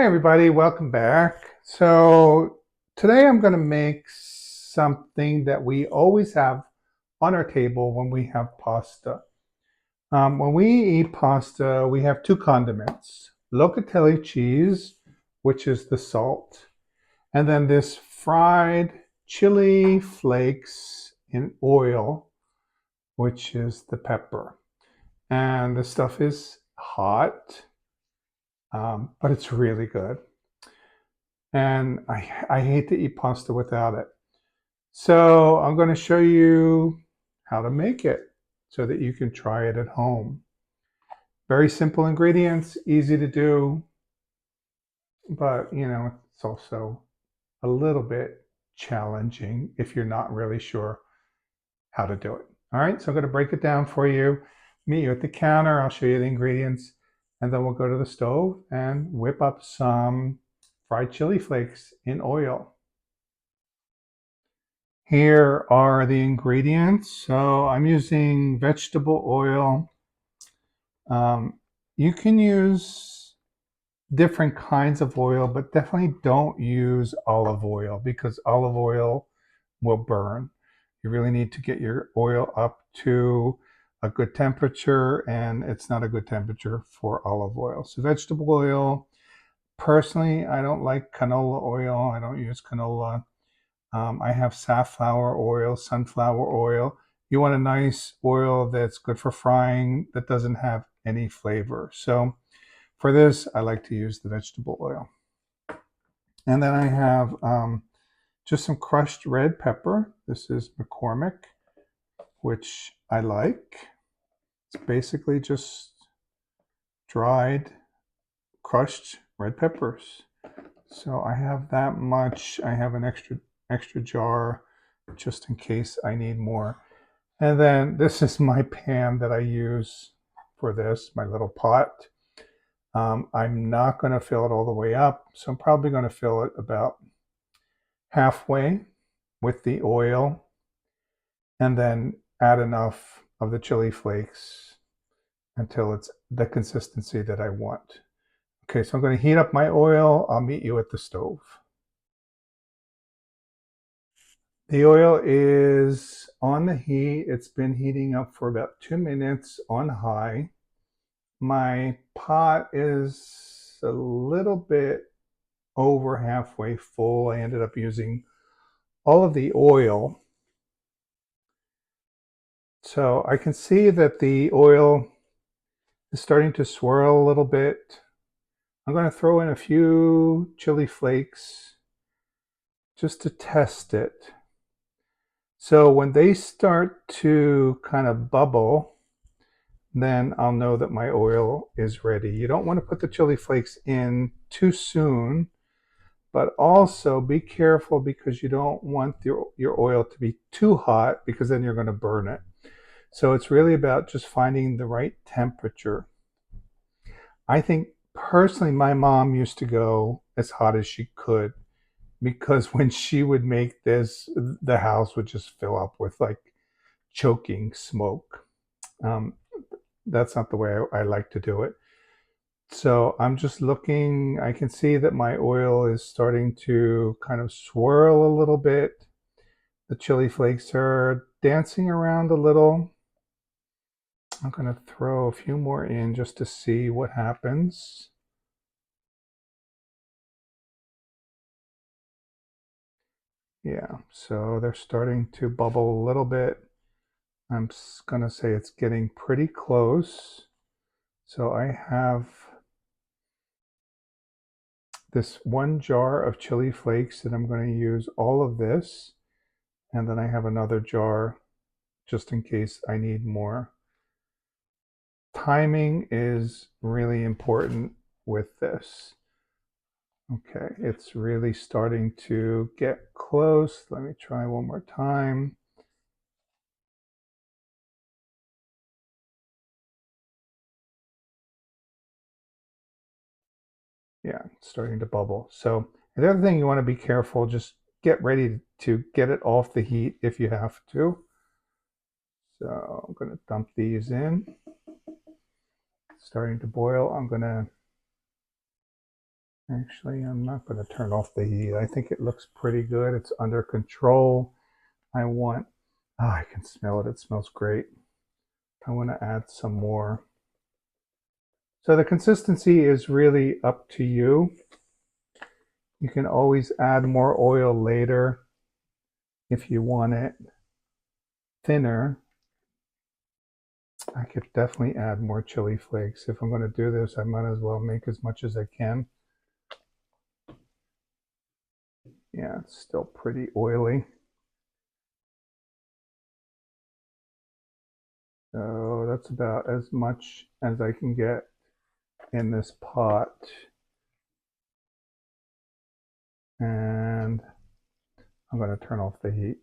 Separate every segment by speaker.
Speaker 1: Hi everybody, welcome back. So today I'm going to make something that we always have on our table when we have pasta. When we eat pasta, we have two condiments. Locatelli cheese, which is the salt, and then this fried chili flakes in oil, which is the pepper. And the stuff is hot, but it's really good. And I hate to eat pasta without it. So I'm going to show you how to make it so that you can try it at home. Very simple ingredients, easy to do, but it's also a little bit challenging if you're not really sure how to do it. All right, so I'm going to break it down for you, meet you at the counter, I'll show you the ingredients, and then we'll go to the stove and whip up some fried chili flakes in oil. Here are the ingredients. So I'm using vegetable oil. Um, you can use different kinds of oil, but definitely don't use olive oil because olive oil will burn. You really need to get your oil up to a good temperature, and it's not a good temperature for olive oil. So vegetable oil, personally, I don't like canola oil. I don't use canola. I have safflower oil, sunflower oil. You want a nice oil that's good for frying, that doesn't have any flavor. So for this, I like to use the vegetable oil. And then I have just some crushed red pepper. This is McCormick, which I like. It's basically just dried, crushed red peppers. So I have that much. I have an extra jar just in case I need more. And then this is my pan that I use for this, my little pot. I'm not going to fill it all the way up, so I'm probably going to fill it about halfway with the oil and then add enough of the chili flakes until it's the consistency that I want. Okay, so I'm going to heat up my oil. I'll meet you at the stove. The oil is on the heat. It's been heating up for about 2 minutes on high. My pot is a little bit over halfway full. I ended up using all of the oil. So I can see that the oil is starting to swirl a little bit. I'm going to throw in a few chili flakes just to test it. So when they start to kind of bubble, then I'll know that my oil is ready. You don't want to put the chili flakes in too soon, but also be careful because you don't want your oil to be too hot because then you're going to burn it. So it's really about just finding the right temperature. I think personally, my mom used to go as hot as she could because when she would make this, the house would just fill up with like choking smoke. Um, that's not the way I like to do it. So I'm just looking, I can see that my oil is starting to kind of swirl a little bit. The chili flakes are dancing around a little. I'm going to throw a few more in just to see what happens. Yeah, so they're starting to bubble a little bit. I'm going to say it's getting pretty close. So I have this one jar of chili flakes and I'm going to use all of this. And then I have another jar just in case I need more. Timing is really important with this. Okay, it's really starting to get close. Let me try one more time. Yeah, it's starting to bubble. So the other thing you want to be careful, just get ready to get it off the heat if you have to. So I'm going to dump these in. It's starting to boil. I'm going to Actually, I'm not going to turn off the heat. I think it looks pretty good. It's under control. I want, oh, I can smell it. It smells great. I want to add some more. So the consistency is really up to you. You can always add more oil later if you want it thinner. I could definitely add more chili flakes. If I'm going to do this, I might as well make as much as I can. Yeah, it's still pretty oily. So that's about as much as I can get in this pot. And I'm going to turn off the heat.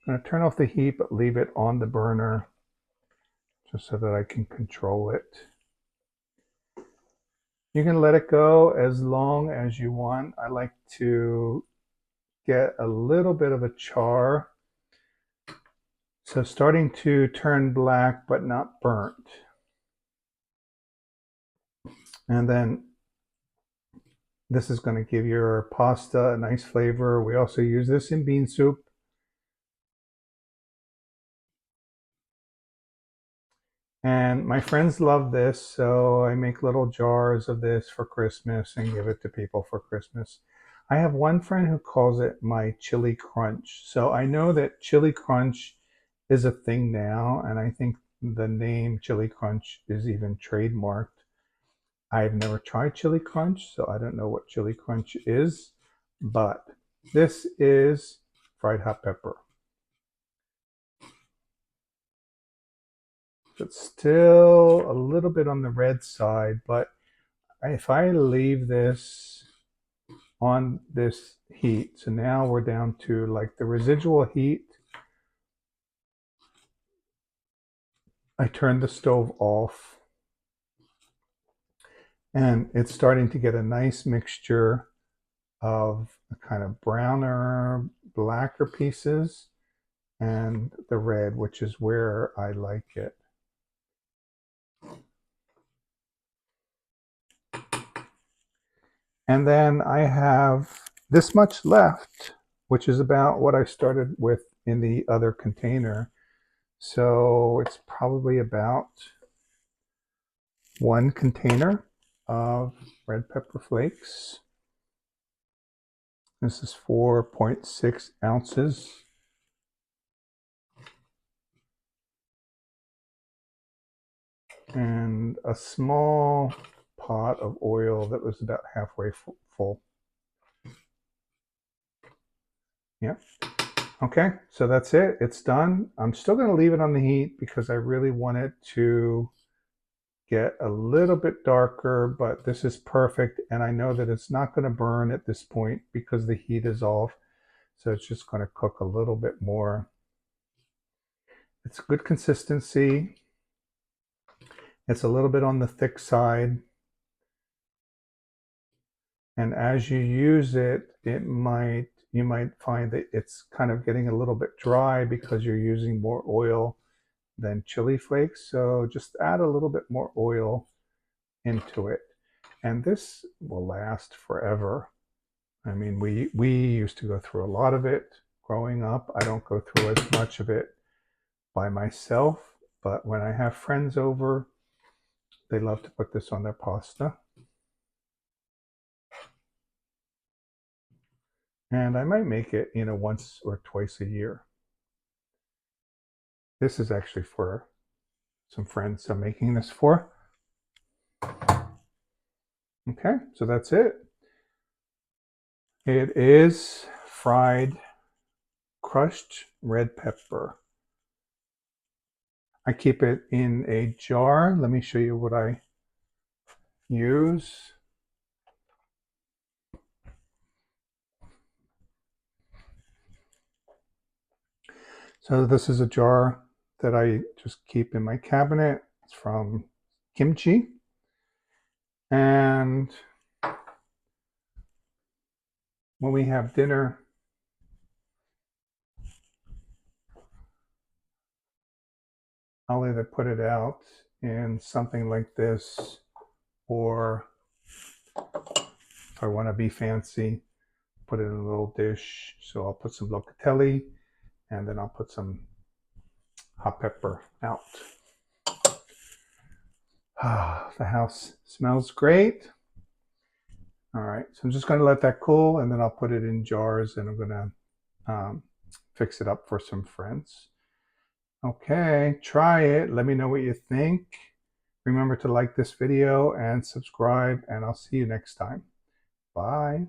Speaker 1: I'm going to turn off the heat, but leave it on the burner just so that I can control it. You can let it go as long as you want. I like to get a little bit of a char. So starting to turn black, but not burnt. And then this is going to give your pasta a nice flavor. We also use this in bean soup. And my friends love this, so I make little jars of this for Christmas and give it to people for Christmas. I have one friend who calls it my chili crunch. So I know that chili crunch is a thing now, and I think the name chili crunch is even trademarked. I've never tried chili crunch, so I don't know what chili crunch is, but this is fried hot pepper. It's still a little bit on the red side, but if I leave this on this heat, so now we're down to like the residual heat. I turn the stove off and it's starting to get a nice mixture of the kind of browner, blacker pieces and the red, which is where I like it. And then I have this much left, which is about what I started with in the other container. So it's probably about one container of red pepper flakes. This is 4.6 ounces. And a small pot of oil that was about halfway full. Yeah. Okay, so that's it. It's done. I'm still going to leave it on the heat because I really want it to get a little bit darker, but this is perfect. And I know that it's not going to burn at this point because the heat is off. So it's just going to cook a little bit more. It's good consistency. It's a little bit on the thick side. And as you use it, you might find that it's kind of getting a little bit dry because you're using more oil than chili flakes. So just add a little bit more oil into it. And this will last forever. I mean, we used to go through a lot of it growing up. I don't go through as much of it by myself, but when I have friends over, they love to put this on their pasta. And I might make it, once or twice a year. This is actually for some friends I'm making this for. Okay, so that's it. It is fried crushed red pepper. I keep it in a jar. Let me show you what I use. So this is a jar that I just keep in my cabinet. It's from kimchi. And when we have dinner, I'll either put it out in something like this or If I want to be fancy, put it in a little dish. So I'll put some locatelli, and then I'll put some hot pepper out. Ah, the house smells great. All right, so I'm just going to let that cool, and then I'll put it in jars, and I'm going to fix it up for some friends. Okay, try it. Let me know what you think. Remember to like this video and subscribe, and I'll see you next time. Bye.